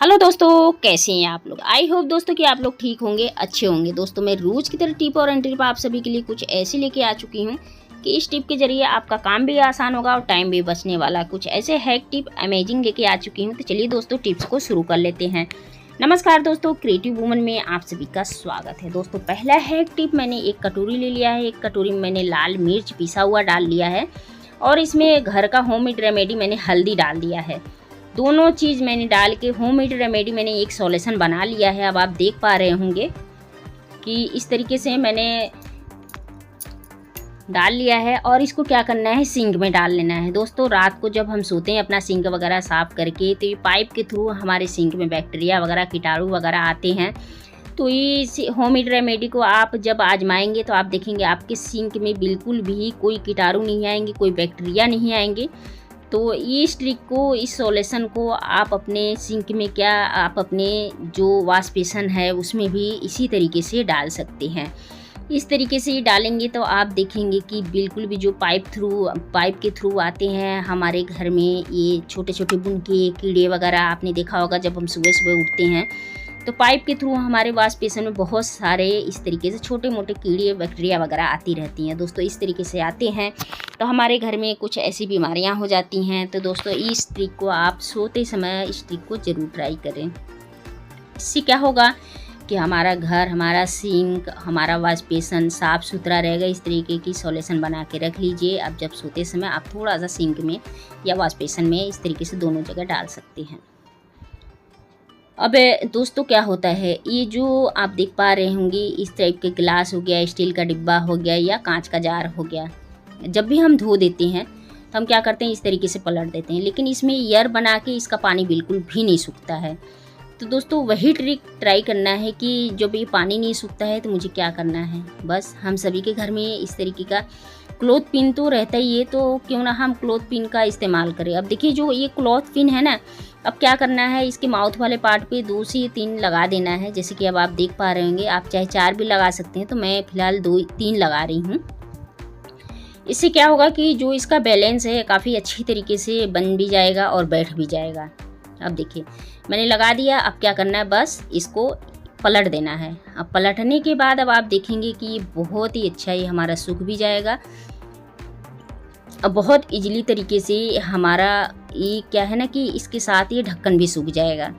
Hello दोस्तों, कैसे हैं आप लोग। आई होप दोस्तों कि आप लोग ठीक होंगे, अच्छे होंगे। दोस्तों मैं रोज़ की तरह टिप और ट्रिप आप सभी के लिए कुछ ऐसी लेके आ चुकी हूँ कि इस टिप के जरिए आपका काम भी आसान होगा और टाइम भी बचने वाला। कुछ ऐसे हैक टिप अमेजिंग लेके आ चुकी हूँ। तो चलिए दोस्तों टिप्स को शुरू कर लेते हैं। नमस्कार दोस्तों, क्रिएटिव वूमन में आप सभी का स्वागत है। दोस्तों पहला हैक टिप, मैंने एक कटोरी ले लिया है। एक कटोरी में मैंने लाल मिर्च पिसा हुआ डाल लिया है और इसमें घर का होममेड रेमेडी मैंने हल्दी डाल दिया है। दोनों चीज़ मैंने डाल के होममेड रेमेडी मैंने एक सॉल्यूशन बना लिया है। अब आप देख पा रहे होंगे कि इस तरीके से मैंने डाल लिया है और इसको क्या करना है, सिंक में डाल लेना है। दोस्तों रात को जब हम सोते हैं अपना सिंक वगैरह साफ़ करके, तो ये पाइप के थ्रू हमारे सिंक में बैक्टीरिया वगैरह कीटाणु वगैरह आते हैं। तो ये होममेड रेमेडी को आप जब आजमाएंगे तो आप देखेंगे आपके सिंक में बिल्कुल भी कोई कीटाणु नहीं आएंगे, कोई बैक्टीरिया नहीं आएंगे। तो इस ट्रिक को, इस सॉल्यूशन को आप अपने सिंक में, क्या आप अपने जो वॉश बेसिन है उसमें भी इसी तरीके से डाल सकते हैं। इस तरीके से ये डालेंगे तो आप देखेंगे कि बिल्कुल भी जो पाइप के थ्रू आते हैं हमारे घर में, ये छोटे छोटे बुनके कीड़े वगैरह आपने देखा होगा जब हम सुबह सुबह उठते हैं तो पाइप के थ्रू हमारे वॉश बेसिन में बहुत सारे इस तरीके से छोटे मोटे कीड़े बैक्टीरिया वगैरह आती रहती हैं। दोस्तों इस तरीके से आते हैं तो हमारे घर में कुछ ऐसी बीमारियां हो जाती हैं। तो दोस्तों इस ट्रिक को आप सोते समय इस ट्रिक को ज़रूर ट्राई करें। इससे क्या होगा कि हमारा घर, हमारा सिंक, हमारा वॉश बेसिन साफ़ सुथरा रहेगा। इस तरीके की सॉल्यूशन बना के रख लीजिए। अब जब सोते समय आप थोड़ा सा सिंक में या वॉश बेसिन में इस तरीके से दोनों जगह डाल सकते हैं। अब दोस्तों क्या होता है, ये जो आप देख पा रहे होंगे इस टाइप के गिलास हो गया, स्टील का डिब्बा हो गया या कांच का जार हो गया, जब भी हम धो देते हैं तो हम क्या करते हैं, इस तरीके से पलट देते हैं। लेकिन इसमें ईयर बना के इसका पानी बिल्कुल भी नहीं सूखता है। तो दोस्तों वही ट्रिक ट्राई करना है कि जब ये पानी नहीं सूखता है तो मुझे क्या करना है, बस हम सभी के घर में इस तरीके का क्लॉथ पिन तो रहता ही है, तो क्यों ना हम क्लॉथ पिन का इस्तेमाल करें। अब देखिए जो ये क्लॉथ पिन है ना, अब क्या करना है, इसके माउथ वाले पार्ट पे 2 से 3 लगा देना है। जैसे कि अब आप देख पा रहे होंगे, आप चाहे 4 भी लगा सकते हैं, तो मैं फ़िलहाल 2-3 लगा रही हूँ। इससे क्या होगा कि जो इसका बैलेंस है काफ़ी अच्छी तरीके से बन भी जाएगा और बैठ भी जाएगा। अब देखिए मैंने लगा दिया। अब क्या करना है, बस इसको पलट देना है। अब पलटने के बाद अब आप देखेंगे कि ये बहुत ही अच्छा ये हमारा सूख भी जाएगा। अब बहुत इजीली तरीके से हमारा ये क्या है ना कि इसके साथ ये ढक्कन भी सूख जाएगा।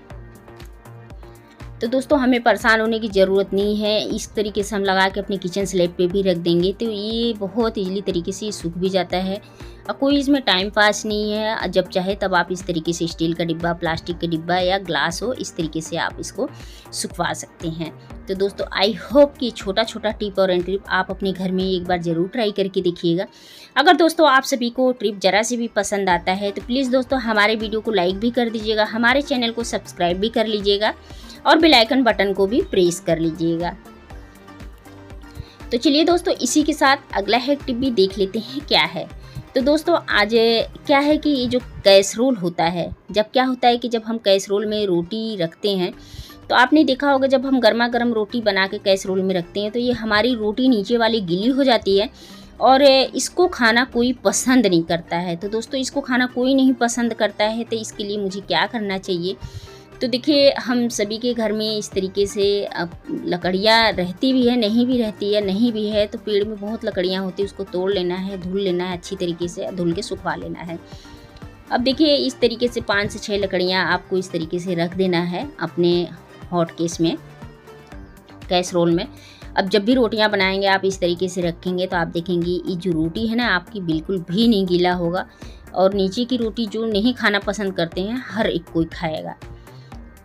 तो दोस्तों हमें परेशान होने की ज़रूरत नहीं है। इस तरीके से हम लगा के अपने किचन स्लैब पे भी रख देंगे तो ये बहुत इजीली तरीके से सूख भी जाता है और कोई इसमें टाइम पास नहीं है। जब चाहे तब आप इस तरीके से स्टील का डिब्बा, प्लास्टिक का डिब्बा या ग्लास हो, इस तरीके से आप इसको सुखवा सकते हैं। तो दोस्तों आई होप कि छोटा छोटा टिप और ट्रिप आप अपने घर में एक बार ज़रूर ट्राई करके देखिएगा। अगर दोस्तों आप सभी को ट्रिप ज़रा से भी पसंद आता है तो प्लीज़ दोस्तों हमारे वीडियो को लाइक भी कर दीजिएगा, हमारे चैनल को सब्सक्राइब भी कर लीजिएगा और बेल आइकन बटन को भी प्रेस कर लीजिएगा। तो चलिए दोस्तों इसी के साथ अगला हैक टिप भी देख लेते हैं क्या है। तो दोस्तों आज क्या है कि ये जो कैसरोल होता है, जब क्या होता है कि जब हम कैसरोल में रोटी रखते हैं तो आपने देखा होगा जब हम गर्मा गर्म रोटी बना के कैसरोल में रखते हैं तो ये हमारी रोटी नीचे वाली गीली हो जाती है और इसको खाना कोई पसंद नहीं करता है। तो दोस्तों इसको खाना कोई नहीं पसंद करता है, तो इसके लिए मुझे क्या करना चाहिए। तो देखिए हम सभी के घर में इस तरीके से लकड़ियाँ रहती भी है, नहीं भी रहती है, नहीं भी है तो पेड़ में बहुत लकड़ियाँ होती है, उसको तोड़ लेना है, धुल लेना है, अच्छी तरीके से धुल के सुखवा लेना है। अब देखिए इस तरीके से 5 से 6 लकड़ियाँ आपको इस तरीके से रख देना है अपने हॉट केस में, कैसरोल में। अब जब भी रोटियां बनाएंगे आप इस तरीके से रखेंगे तो आप देखेंगे ये जो रोटी है ना आपकी बिल्कुल भी नहीं गीला होगा और नीचे की रोटी जो नहीं खाना पसंद करते हैं हर एक कोई खाएगा।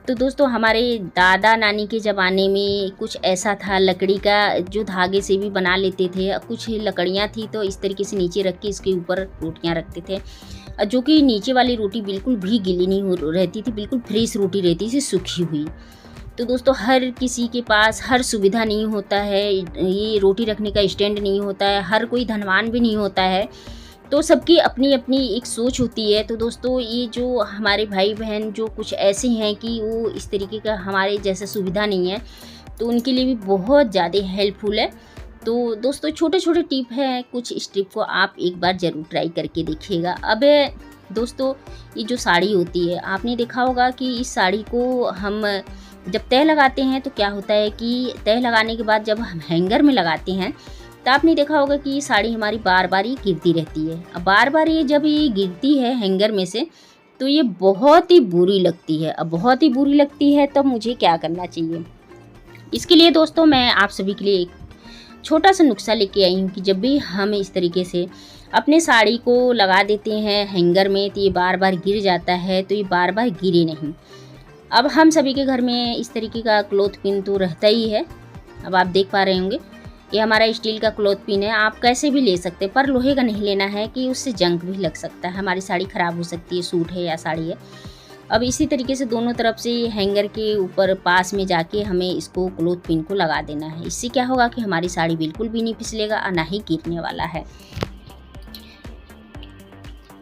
तो दोस्तों हमारे दादा नानी के ज़माने में कुछ ऐसा था, लकड़ी का जो धागे से भी बना लेते थे। कुछ लकड़ियाँ थी तो इस तरीके से नीचे रख के इसके ऊपर रोटियाँ रखते थे, जो कि नीचे वाली रोटी बिल्कुल भी गीली नहीं हो रहती थी, बिल्कुल फ्रेश रोटी रहती थी, सूखी हुई। तो दोस्तों हर किसी के पास हर सुविधा नहीं होता है, ये रोटी रखने का स्टैंड नहीं होता है, हर कोई धनवान भी नहीं होता है। तो सबकी अपनी अपनी एक सोच होती है। तो दोस्तों ये जो हमारे भाई बहन जो कुछ ऐसे हैं कि वो इस तरीके का हमारे जैसा सुविधा नहीं है, तो उनके लिए भी बहुत ज़्यादा हेल्पफुल है। तो दोस्तों छोटे छोटे टिप हैं कुछ, इस टिप को आप एक बार ज़रूर ट्राई करके देखिएगा। अब दोस्तों ये जो साड़ी होती है, आपने देखा होगा कि इस साड़ी को हम जब तह लगाते हैं तो क्या होता है कि तह लगाने के बाद जब हम हैंगर में लगाते हैं तो आपने देखा होगा कि ये साड़ी हमारी बार बार ये गिरती रहती है। अब बार बार ये जब ये गिरती है हैंगर में से तो ये बहुत ही बुरी लगती है। अब बहुत ही बुरी लगती है तब मुझे क्या करना चाहिए? इसके लिए दोस्तों मैं आप सभी के लिए एक छोटा सा नुस्खा लेके आई हूँ कि जब भी हम इस तरीके से अपने साड़ी को लगा देते हैं हैंगर में तो ये बार बार गिर जाता है, तो ये बार बार गिरे नहीं। अब हम सभी के घर में इस तरीके का क्लॉथ पिन तो रहता ही है। अब आप देख पा रहे होंगे ये हमारा स्टील का क्लॉथ पिन है, आप कैसे भी ले सकते हैं पर लोहे का नहीं लेना है कि उससे जंग भी लग सकता है, हमारी साड़ी ख़राब हो सकती है, सूट है या साड़ी है। अब इसी तरीके से दोनों तरफ से हैंगर के ऊपर पास में जाके हमें इसको क्लॉथ पिन को लगा देना है। इससे क्या होगा कि हमारी साड़ी बिल्कुल भी नहीं फिसलेगा और ना ही गिरने वाला है।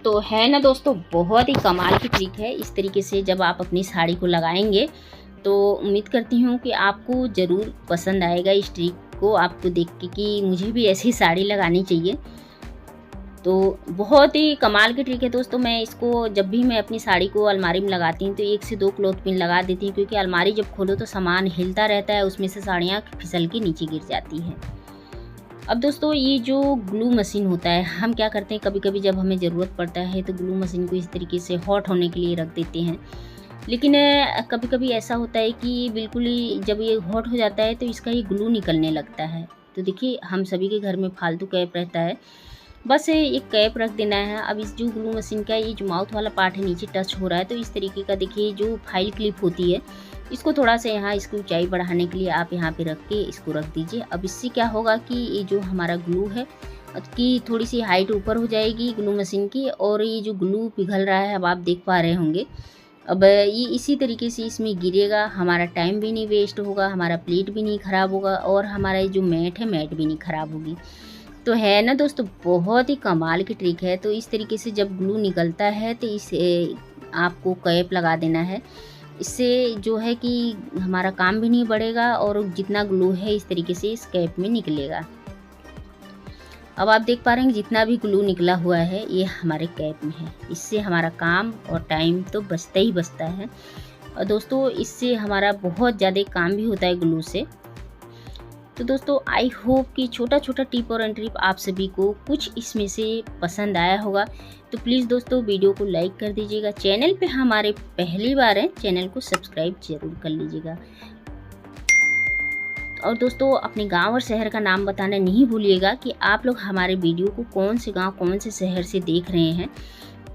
तो है ना दोस्तों, बहुत ही कमाल की ट्रिक है। इस तरीके से जब आप अपनी साड़ी को लगाएंगे तो उम्मीद करती हूँ कि आपको ज़रूर पसंद आएगा इस ट्रिक को आपको देख के कि मुझे भी ऐसी साड़ी लगानी चाहिए। तो बहुत ही कमाल की ट्रिक है दोस्तों। मैं इसको जब भी मैं अपनी साड़ी को अलमारी में लगाती हूँ तो 1 से 2 क्लॉथ पिन लगा देती हूँ, क्योंकि अलमारी जब खोलो तो सामान हिलता रहता है, उसमें से साड़ियाँ फिसल के नीचे गिर जाती हैं। अब दोस्तों ये जो ग्लू मशीन होता है, हम क्या करते हैं कभी कभी जब हमें ज़रूरत पड़ता है तो ग्लू मशीन को इस तरीके से हॉट होने के लिए रख देते हैं। लेकिन कभी कभी ऐसा होता है कि बिल्कुल ही जब ये हॉट हो जाता है तो इसका ये ग्लू निकलने लगता है। तो देखिए हम सभी के घर में फालतू कैप रहता है, बस एक कैप रख देना है। अब इस जो ग्लू मशीन का ये जो माउथ वाला पार्ट है नीचे टच हो रहा है, तो इस तरीके का देखिए जो फाइल क्लिप होती है इसको थोड़ा सा यहाँ इसकी ऊंचाई बढ़ाने के लिए आप यहाँ पे रख के इसको रख दीजिए। अब इससे क्या होगा कि ये जो हमारा ग्लू है कि थोड़ी सी हाइट ऊपर हो जाएगी ग्लू मशीन की, और ये जो ग्लू पिघल रहा है अब आप देख पा रहे होंगे। अब ये इसी तरीके से इसमें गिरेगा, हमारा टाइम भी नहीं वेस्ट होगा, हमारा प्लेट भी नहीं ख़राब होगा और हमारा ये जो मैट है मैट भी नहीं ख़राब होगी। तो है ना दोस्तों, बहुत ही कमाल की ट्रिक है। तो इस तरीके से जब ग्लू निकलता है तो इसे आपको कैप लगा देना है। इससे जो है कि हमारा काम भी नहीं बढ़ेगा और जितना ग्लू है इस तरीके से इस कैप में निकलेगा। अब आप देख पा रहे हैं जितना भी ग्लू निकला हुआ है ये हमारे कैप में है। इससे हमारा काम और टाइम तो बचता ही बचता है, और दोस्तों इससे हमारा बहुत ज़्यादा काम भी होता है ग्लू से। तो दोस्तों आई होप कि छोटा छोटा टिप और ट्रिक आप सभी को कुछ इसमें से पसंद आया होगा। तो प्लीज़ दोस्तों वीडियो को लाइक कर दीजिएगा, चैनल पे हमारे पहली बार है चैनल को सब्सक्राइब जरूर कर लीजिएगा, और दोस्तों अपने गांव और शहर का नाम बताना नहीं भूलिएगा कि आप लोग हमारे वीडियो को कौन से गांव कौन से शहर से देख रहे हैं।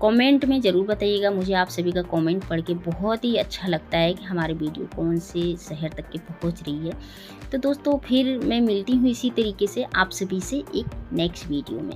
कमेंट में ज़रूर बताइएगा, मुझे आप सभी का कमेंट पढ़ के बहुत ही अच्छा लगता है कि हमारी वीडियो कौन से शहर तक के पहुंच रही है। तो दोस्तों फिर मैं मिलती हूँ इसी तरीके से आप सभी से एक नेक्स्ट वीडियो में।